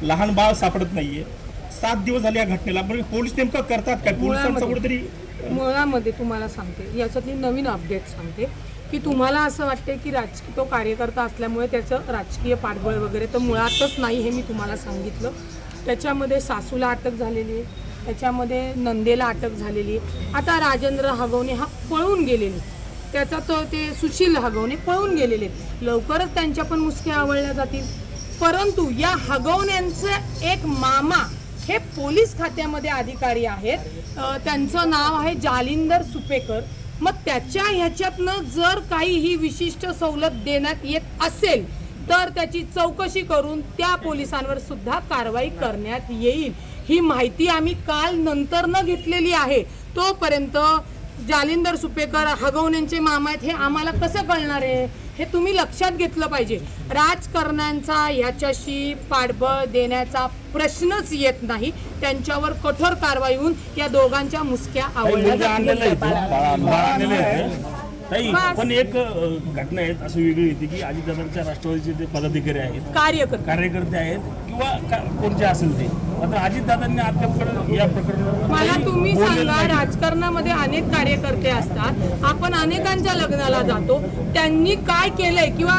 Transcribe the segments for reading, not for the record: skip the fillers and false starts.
लहान बाळ सापडत नाहीये. 7 दिवस झाले या घटनेला. म्हणजे पोलीस नेमकं करतात काय? पोलिसांचं कुठेतरी मुळामध्ये तुम्हाला सांगते, याच्यातली नवीन अपडेट सांगते की तुम्हाला असं वाटते की राजकीय तो कार्यकर्ता असल्यामुळे त्याचं राजकीय पाठबळ वगैरे तर मुळातच नाही, हे मी तुम्हाला सांगितलं. त्याच्यामध्ये सासूला अटक झालेली आहे, त्याच्यामध्ये नंदेला अटक झालेली आहे. आता राजेंद्र हगवणे हा पळून गेलेले, त्याचा तो ते सुशील हगवणे पळून गेलेले. लवकरच त्यांच्या पण मुसक्या आवळल्या जातील. परंतु या हगवण्यांचे एक मामा हे पोलीस खात्यामध्ये अधिकारी आहेत. त्यांचं नाव आहे जालिंदर सुपेकर. मग त्याच्या ह्याच्यातनं जर काही ही विशिष्ट सवलत देण्यात येत असेल तर त्याची चौकशी करून त्या पोलिसांवर सुद्धा कारवाई करण्यात येईल. ही माहिती आम्ही काल नंतर न घेतलेली आहे. तोपर्यंत जालिंदर सुपेकर हगवण्यांचे मामा आहेत हे आम्हाला कसं कळणार आहे, हे तुम्ही लक्षात घेतलं पाहिजे. राजकारण्यांचा याच्याशी पाठबळ देण्याचा प्रश्नच येत नाही. त्यांच्यावर कठोर कारवाई होऊन या दोघांच्या मुसक्या आवळल्या पण एक घटना आहे असं वेगळी येते की अजितदादांच्या राष्ट्रवादीचे ते पदाधिकारी आहेत, कार्यकर्ते आहेत किंवा कोणते असेल ते. आता अजितदादांनी अद्याप या प्रकरणावर मला तुम्ही सांगा, राजकारणामध्ये अनेक कार्यकर्ते असतात, आपण अनेकांच्या लग्नाला जातो, त्यांनी काय केलंय किंवा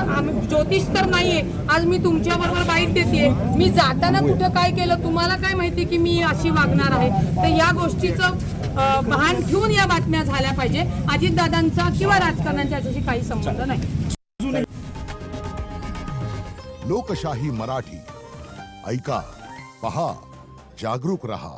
ज्योतिष तर नाहीये, आज मी तुमच्या बरोबर बाईट देते, मी जाताना कुठं काय केलं तुम्हाला काय माहिती की मी अशी वागणार आहे. तर या गोष्टीचं भान ठेवून या बातम्या झाल्या पाहिजे. अजितदादांचा किंवा राजकारणाच्या याच्याशी काही संबंध नाही. लोकशाही मराठी ऐका, पहा, जागरूक रहा.